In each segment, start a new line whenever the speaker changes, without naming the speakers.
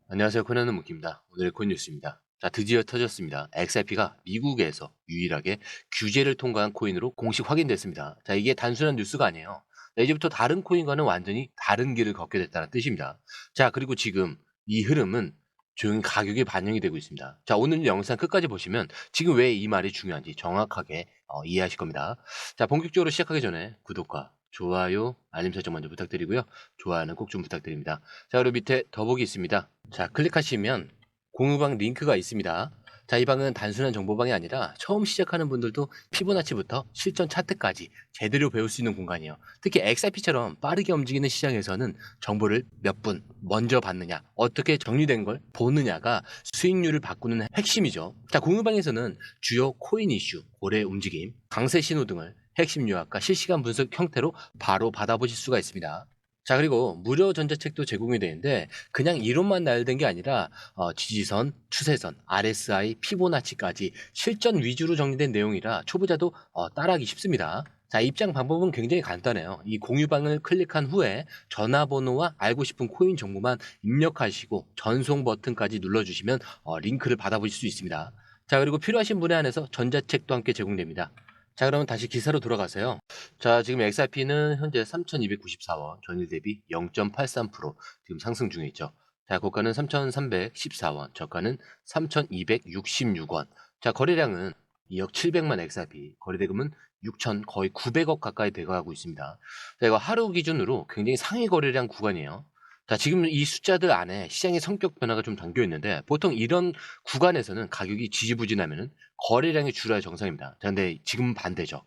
안녕하세요. 코난의 묵입니다. 오늘의 코인 뉴스입니다. 자, 드디어 터졌습니다. XRP가 미국에서 유일하게 규제를 통과한 코인으로 공식 확인됐습니다. 자, 이게 단순한 뉴스가 아니에요. 자, 이제부터 다른 코인과는 완전히 다른 길을 걷게 됐다는 뜻입니다. 자, 그리고 지금 이 흐름은 조용히 가격에 반영이 되고 있습니다. 자, 오늘 영상 끝까지 보시면 지금 왜 이 말이 중요한지 정확하게 이해하실 겁니다. 자, 본격적으로 시작하기 전에 구독과 좋아요, 알림 설정 먼저 부탁드리고요. 좋아요는 꼭 좀 부탁드립니다. 자, 그리고 밑에 더보기 있습니다. 자, 클릭하시면 공유방 링크가 있습니다. 자, 이 방은 단순한 정보방이 아니라 처음 시작하는 분들도 피보나치부터 실전 차트까지 제대로 배울 수 있는 공간이에요. 특히 XRP처럼 빠르게 움직이는 시장에서는 정보를 몇 분 먼저 받느냐, 어떻게 정리된 걸 보느냐가 수익률을 바꾸는 핵심이죠. 자, 공유방에서는 주요 코인 이슈, 고래 움직임, 강세 신호 등을 핵심 요약과 실시간 분석 형태로 바로 받아보실 수가 있습니다. 자, 그리고 무료 전자책도 제공이 되는데 그냥 이론만 나열된 게 아니라 지지선, 추세선, RSI, 피보나치까지 실전 위주로 정리된 내용이라 초보자도 따라하기 쉽습니다. 자, 입장 방법은 굉장히 간단해요. 이 공유방을 클릭한 후에 전화번호와 알고 싶은 코인 정보만 입력하시고 전송 버튼까지 눌러주시면 링크를 받아보실 수 있습니다. 자, 그리고 필요하신 분에 한해서 전자책도 함께 제공됩니다. 자, 그러면 다시 기사로 돌아가세요. 자, 지금 XRP는 현재 3,294원, 전일 대비 0.83% 지금 상승 중에 있죠. 자, 고가는 3,314원, 저가는 3,266원. 자, 거래량은 2억 700만 XRP, 거래대금은 6천 거의 900억 가까이 돼가고 있습니다. 자, 이거 하루 기준으로 굉장히 상위 거래량 구간이에요. 자, 지금 이 숫자들 안에 시장의 성격 변화가 좀 담겨 있는데 보통 이런 구간에서는 가격이 지지부진하면은 거래량이 줄어야 정상입니다. 자, 근데 지금은 반대죠.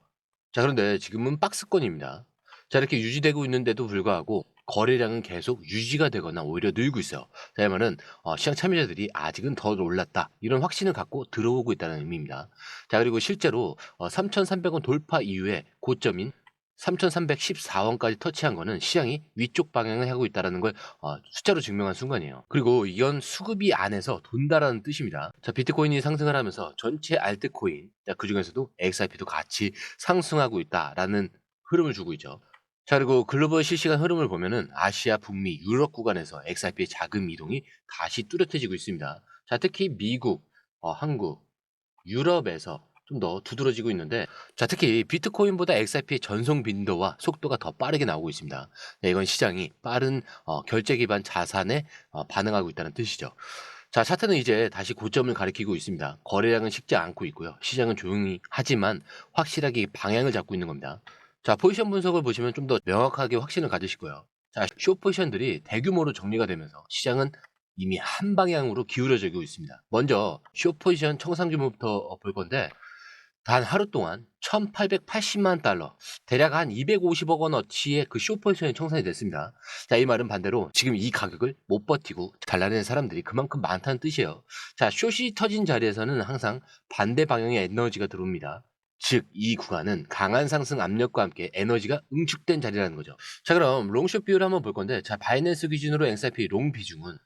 자, 그런데 지금은 박스권입니다. 자, 이렇게 유지되고 있는데도 불구하고 거래량은 계속 유지가 되거나 오히려 늘고 있어요. 자, 이 말은 시장 참여자들이 아직은 더 올랐다 이런 확신을 갖고 들어오고 있다는 의미입니다. 자, 그리고 실제로 3,300원 돌파 이후에 고점인 3,314원까지 터치한 거는 시장이 위쪽 방향을 하고 있다는 걸 숫자로 증명한 순간이에요. 그리고 이건 수급이 안에서 돈다라는 뜻입니다. 자, 비트코인이 상승을 하면서 전체 알트코인, 그 중에서도 XRP도 같이 상승하고 있다라는 흐름을 주고 있죠. 자, 그리고 글로벌 실시간 흐름을 보면은 아시아, 북미, 유럽 구간에서 XRP의 자금 이동이 다시 뚜렷해지고 있습니다. 자, 특히 미국, 한국, 유럽에서 좀 더 두드러지고 있는데, 자, 특히 비트코인보다 XRP의 전송 빈도와 속도가 더 빠르게 나오고 있습니다. 네, 이건 시장이 빠른 결제 기반 자산에 반응하고 있다는 뜻이죠. 자, 차트는 이제 다시 고점을 가리키고 있습니다. 거래량은 식지 않고 있고요. 시장은 조용히 하지만 확실하게 방향을 잡고 있는 겁니다. 자, 포지션 분석을 보시면 좀 더 명확하게 확신을 가지실 거예요. 자, 숏 포지션들이 대규모로 정리가 되면서 시장은 이미 한 방향으로 기울어지고 있습니다. 먼저 숏 포지션 청산 규모부터 볼 건데 단 하루 동안 1,880만 달러, 대략 한 250억 원어치의 그 숏 포지션이 청산이 됐습니다. 자, 이 말은 반대로 지금 이 가격을 못 버티고 잘라내는 사람들이 그만큼 많다는 뜻이에요. 자, 숏이 터진 자리에서는 항상 반대 방향의 에너지가 들어옵니다. 즉, 이 구간은 강한 상승 압력과 함께 에너지가 응축된 자리라는 거죠. 자, 그럼 롱숏 비율을 한번 볼 건데, 자, 바이낸스 기준으로 XRP 롱 비중은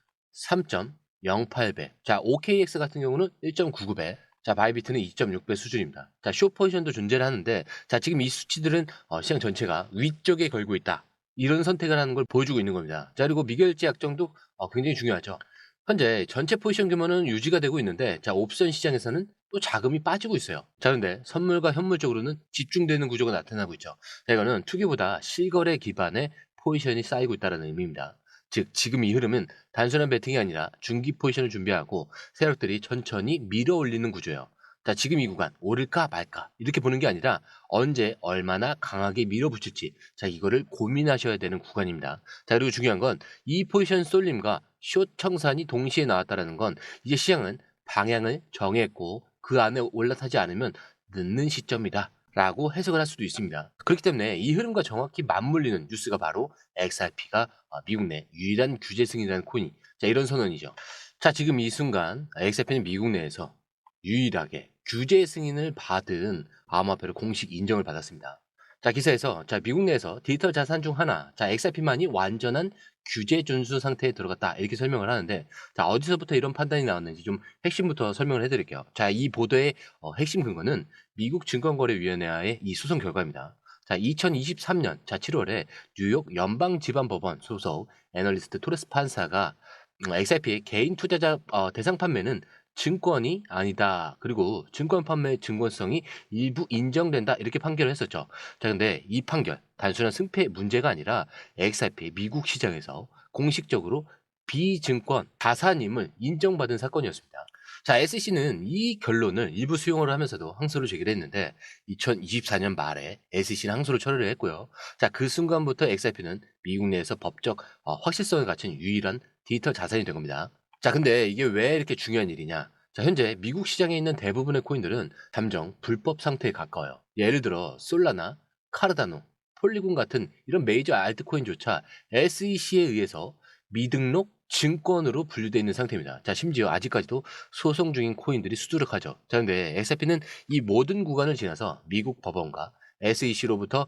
3.08배. 자, OKX 같은 경우는 1.99배. 자, 바이비트는 2.6배 수준입니다. 자, 숏 포지션도 존재를 하는데, 자, 지금 이 수치들은 시장 전체가 위쪽에 걸고 있다. 이런 선택을 하는 걸 보여주고 있는 겁니다. 자, 그리고 미결제 약정도 굉장히 중요하죠. 현재 전체 포지션 규모는 유지가 되고 있는데, 자, 옵션 시장에서는 또 자금이 빠지고 있어요. 자, 그런데 선물과 현물 쪽으로는 집중되는 구조가 나타나고 있죠. 자, 이거는 투기보다 실거래 기반의 포지션이 쌓이고 있다는 의미입니다. 즉, 지금 이 흐름은 단순한 베팅이 아니라 중기 포지션을 준비하고 세력들이 천천히 밀어 올리는 구조예요. 자, 지금 이 구간 오를까 말까 이렇게 보는 게 아니라 언제 얼마나 강하게 밀어붙일지, 자, 이거를 고민하셔야 되는 구간입니다. 자, 그리고 중요한 건 이 포지션 쏠림과 숏 청산이 동시에 나왔다는 건 이제 시장은 방향을 정했고 그 안에 올라타지 않으면 늦는 시점이다 라고 해석을 할 수도 있습니다. 그렇기 때문에 이 흐름과 정확히 맞물리는 뉴스가 바로 XRP가 미국 내 유일한 규제 승인이라는 코인, 자, 이런 선언이죠. 자, 지금 이 순간 XRP는 미국 내에서 유일하게 규제 승인을 받은 암호화폐로 공식 인정을 받았습니다. 자, 기사에서 자, 미국 내에서 디지털 자산 중 하나, 자, XRP만이 완전한 규제 준수 상태에 들어갔다 이렇게 설명을 하는데, 자, 어디서부터 이런 판단이 나왔는지 좀 핵심부터 설명을 해드릴게요. 자, 이 보도의 핵심 근거는 미국 증권거래위원회의 이 소송 결과입니다. 자, 2023년 7월에 뉴욕 연방지방법원 소속 애널리스트 토레스 판사가 XRP의 개인 투자자 대상 판매는 증권이 아니다. 그리고 증권 판매의 증권성이 일부 인정된다. 이렇게 판결을 했었죠. 자, 근데 이 판결 단순한 승패 문제가 아니라 XRP 미국 시장에서 공식적으로 비증권 자산임을 인정받은 사건이었습니다. 자, SEC는 이 결론을 일부 수용을 하면서도 항소를 제기를 했는데 2024년 말에 SEC는 항소를 처리를 했고요. 자, 그 순간부터 XRP는 미국 내에서 법적 확실성을 갖춘 유일한 디지털 자산이 된 겁니다. 자, 근데 이게 왜 이렇게 중요한 일이냐? 자, 현재 미국 시장에 있는 대부분의 코인들은 잠정 불법 상태에 가까워요. 예를 들어 솔라나, 카르다노, 폴리곤 같은 이런 메이저 알트코인조차 SEC에 의해서 미등록 증권으로 분류되어 있는 상태입니다. 자, 심지어 아직까지도 소송 중인 코인들이 수두룩하죠. 자, 근데 XRP는 이 모든 구간을 지나서 미국 법원과 SEC로부터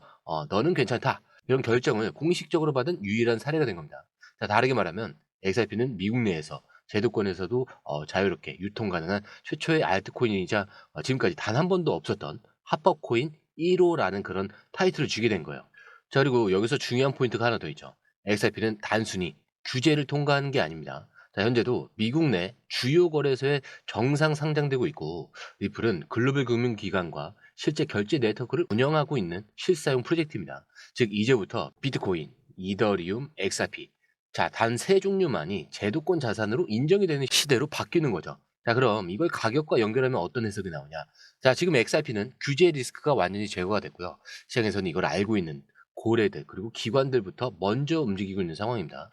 너는 괜찮다 이런 결정을 공식적으로 받은 유일한 사례가 된 겁니다. 자, 다르게 말하면 XRP는 미국 내에서 제도권에서도 자유롭게 유통 가능한 최초의 알트코인이자 지금까지 단 한 번도 없었던 합법 코인 1호라는 그런 타이틀을 주게 된 거예요. 자, 그리고 여기서 중요한 포인트가 하나 더 있죠. XRP는 단순히 규제를 통과하는 게 아닙니다. 자, 현재도 미국 내 주요 거래소에 정상 상장되고 있고 리플은 글로벌 금융기관과 실제 결제 네트워크를 운영하고 있는 실사용 프로젝트입니다. 즉 이제부터 비트코인, 이더리움, XRP 자, 단 세 종류만이 제도권 자산으로 인정이 되는 시대로 바뀌는 거죠. 자, 그럼 이걸 가격과 연결하면 어떤 해석이 나오냐? 자, 지금 XRP는 규제 리스크가 완전히 제거가 됐고요. 시장에서는 이걸 알고 있는 고래들 그리고 기관들부터 먼저 움직이고 있는 상황입니다.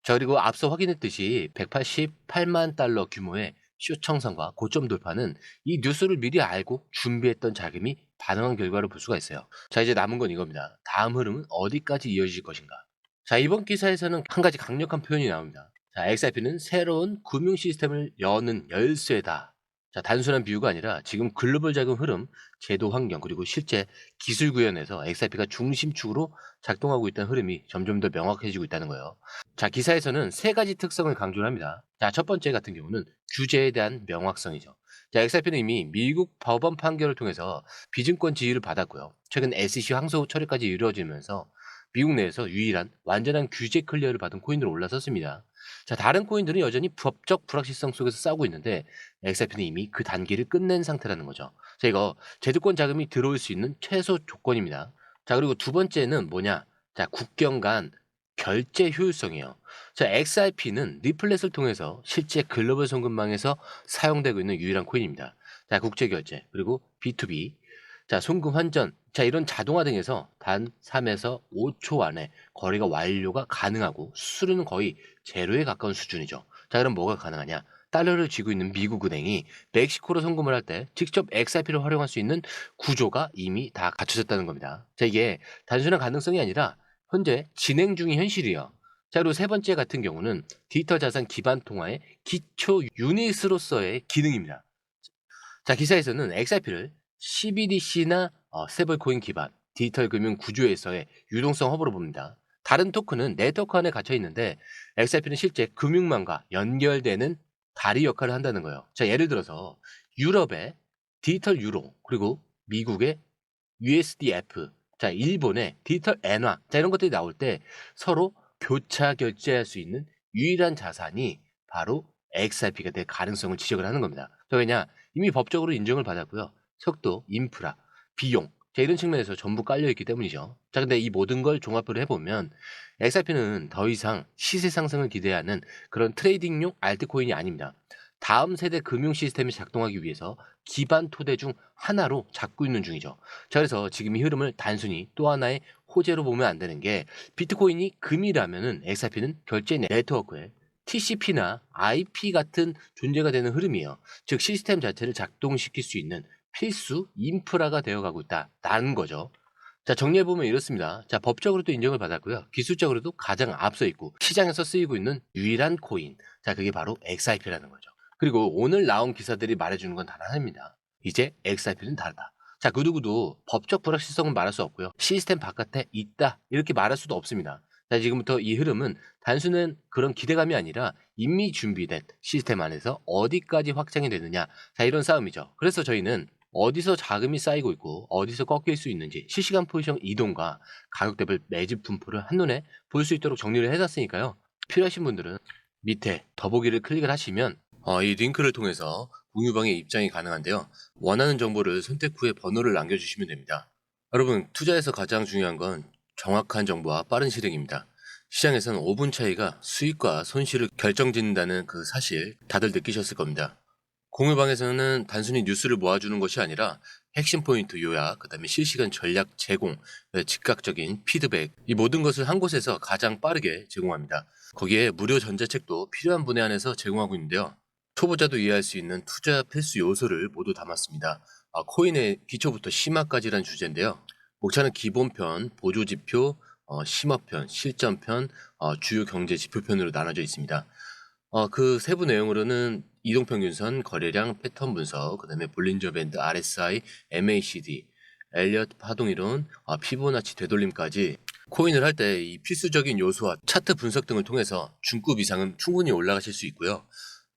자, 그리고 앞서 확인했듯이 188만 달러 규모의 쇼 청산과 고점 돌파는 이 뉴스를 미리 알고 준비했던 자금이 반응한 결과를 볼 수가 있어요. 자, 이제 남은 건 이겁니다. 다음 흐름은 어디까지 이어질 것인가? 자, 이번 기사에서는 한 가지 강력한 표현이 나옵니다. 자, XRP는 새로운 금융 시스템을 여는 열쇠다. 자, 단순한 비유가 아니라 지금 글로벌 자금 흐름, 제도 환경, 그리고 실제 기술 구현에서 XRP가 중심축으로 작동하고 있다는 흐름이 점점 더 명확해지고 있다는 거예요. 자, 기사에서는 세 가지 특성을 강조를 합니다. 자, 첫 번째 같은 경우는 규제에 대한 명확성이죠. 자, XRP는 이미 미국 법원 판결을 통해서 비증권 지위를 받았고요. 최근 SEC 항소 처리까지 이루어지면서 미국 내에서 유일한 완전한 규제 클리어를 받은 코인으로 올라섰습니다. 자, 다른 코인들은 여전히 법적 불확실성 속에서 싸우고 있는데 XRP는 이미 그 단계를 끝낸 상태라는 거죠. 자, 이거 제도권 자금이 들어올 수 있는 최소 조건입니다. 자, 그리고 두 번째는 뭐냐? 자, 국경 간 결제 효율성이에요. 자, XRP는 리플렛을 통해서 실제 글로벌 송금망에서 사용되고 있는 유일한 코인입니다. 자, 국제 결제 그리고 B2B 자, 송금 환전 자, 이런 자동화 등에서 단 3에서 5초 안에 거래가 완료가 가능하고 수수료는 거의 제로에 가까운 수준이죠. 자, 그럼 뭐가 가능하냐? 달러를 쥐고 있는 미국 은행이 멕시코로 송금을 할 때 직접 XRP를 활용할 수 있는 구조가 이미 다 갖춰졌다는 겁니다. 자, 이게 단순한 가능성이 아니라 현재 진행 중인 현실이에요. 자, 그리고 세 번째 같은 경우는 디지털 자산 기반 통화의 기초 유닛으로서의 기능입니다. 자, 기사에서는 XRP를 CBDC나 스테이블코인 기반 디지털 금융 구조에서의 유동성 허브로 봅니다. 다른 토큰은 네트워크 안에 갇혀 있는데 XRP는 실제 금융망과 연결되는 다리 역할을 한다는 거예요. 자, 예를 들어서 유럽의 디지털 유로 그리고 미국의 USDF 자, 일본의 디지털 엔화 자, 이런 것들이 나올 때 서로 교차 결제할 수 있는 유일한 자산이 바로 XRP가 될 가능성을 지적을 하는 겁니다. 자, 왜냐? 이미 법적으로 인정을 받았고요. 속도, 인프라, 비용 자, 이런 측면에서 전부 깔려 있기 때문이죠. 자, 근데 이 모든 걸 종합을 해보면 XRP는 더 이상 시세 상승을 기대하는 그런 트레이딩용 알트코인이 아닙니다. 다음 세대 금융 시스템이 작동하기 위해서 기반 토대 중 하나로 잡고 있는 중이죠. 자, 그래서 지금 이 흐름을 단순히 또 하나의 호재로 보면 안 되는 게 비트코인이 금이라면은 XRP는 결제 네트워크에 TCP나 IP 같은 존재가 되는 흐름이에요. 즉 시스템 자체를 작동시킬 수 있는 필수 인프라가 되어가고 있다라는 거죠. 자, 정리해보면 이렇습니다. 자, 법적으로도 인정을 받았고요. 기술적으로도 가장 앞서 있고 시장에서 쓰이고 있는 유일한 코인. 자, 그게 바로 XRP라는 거죠. 그리고 오늘 나온 기사들이 말해주는 건 단 하나입니다. 이제 XRP는 다르다. 자, 그 누구도 법적 불확실성은 말할 수 없고요. 시스템 바깥에 있다. 이렇게 말할 수도 없습니다. 자, 지금부터 이 흐름은 단순한 그런 기대감이 아니라 이미 준비된 시스템 안에서 어디까지 확장이 되느냐. 자, 이런 싸움이죠. 그래서 저희는 어디서 자금이 쌓이고 있고 어디서 꺾일 수 있는지 실시간 포지션 이동과 가격대별 매집 분포를 한눈에 볼 수 있도록 정리를 해놨으니까요. 필요하신 분들은 밑에 더보기를 클릭을 하시면 이 링크를 통해서 공유방에 입장이 가능한데요. 원하는 정보를 선택 후에 번호를 남겨주시면 됩니다. 여러분, 투자에서 가장 중요한 건 정확한 정보와 빠른 실행입니다. 시장에서는 5분 차이가 수익과 손실을 결정짓는다는 그 사실 다들 느끼셨을 겁니다. 공유방에서는 단순히 뉴스를 모아주는 것이 아니라 핵심 포인트 요약, 그 다음에 실시간 전략 제공, 즉각적인 피드백, 이 모든 것을 한 곳에서 가장 빠르게 제공합니다. 거기에 무료 전자책도 필요한 분에 한해서 제공하고 있는데요. 초보자도 이해할 수 있는 투자 필수 요소를 모두 담았습니다. 코인의 기초부터 심화까지란 주제인데요. 목차는 기본편, 보조지표, 심화편, 실전편, 주요 경제 지표편으로 나눠져 있습니다. 그 세부 내용으로는 이동평균선, 거래량, 패턴 분석, 그 다음에 볼린저 밴드, RSI, MACD, 엘리엇 파동이론, 피보나치 되돌림까지 코인을 할 때 이 필수적인 요소와 차트 분석 등을 통해서 중급 이상은 충분히 올라가실 수 있고요.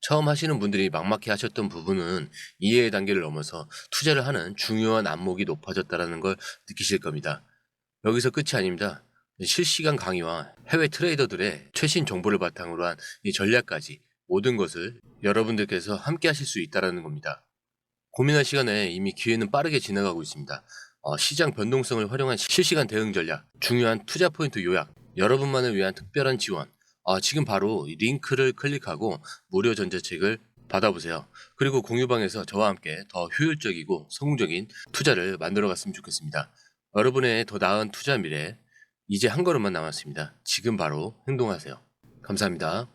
처음 하시는 분들이 막막해 하셨던 부분은 이해의 단계를 넘어서 투자를 하는 중요한 안목이 높아졌다는 걸 느끼실 겁니다. 여기서 끝이 아닙니다. 실시간 강의와 해외 트레이더들의 최신 정보를 바탕으로 한 이 전략까지 모든 것을 여러분들께서 함께 하실 수 있다는 겁니다. 고민할 시간에 이미 기회는 빠르게 지나가고 있습니다. 시장 변동성을 활용한 실시간 대응 전략, 중요한 투자 포인트 요약, 여러분만을 위한 특별한 지원. 지금 바로 이 링크를 클릭하고 무료 전자책을 받아보세요. 그리고 공유방에서 저와 함께 더 효율적이고 성공적인 투자를 만들어 갔으면 좋겠습니다. 여러분의 더 나은 투자 미래, 이제 한 걸음만 남았습니다. 지금 바로 행동하세요. 감사합니다.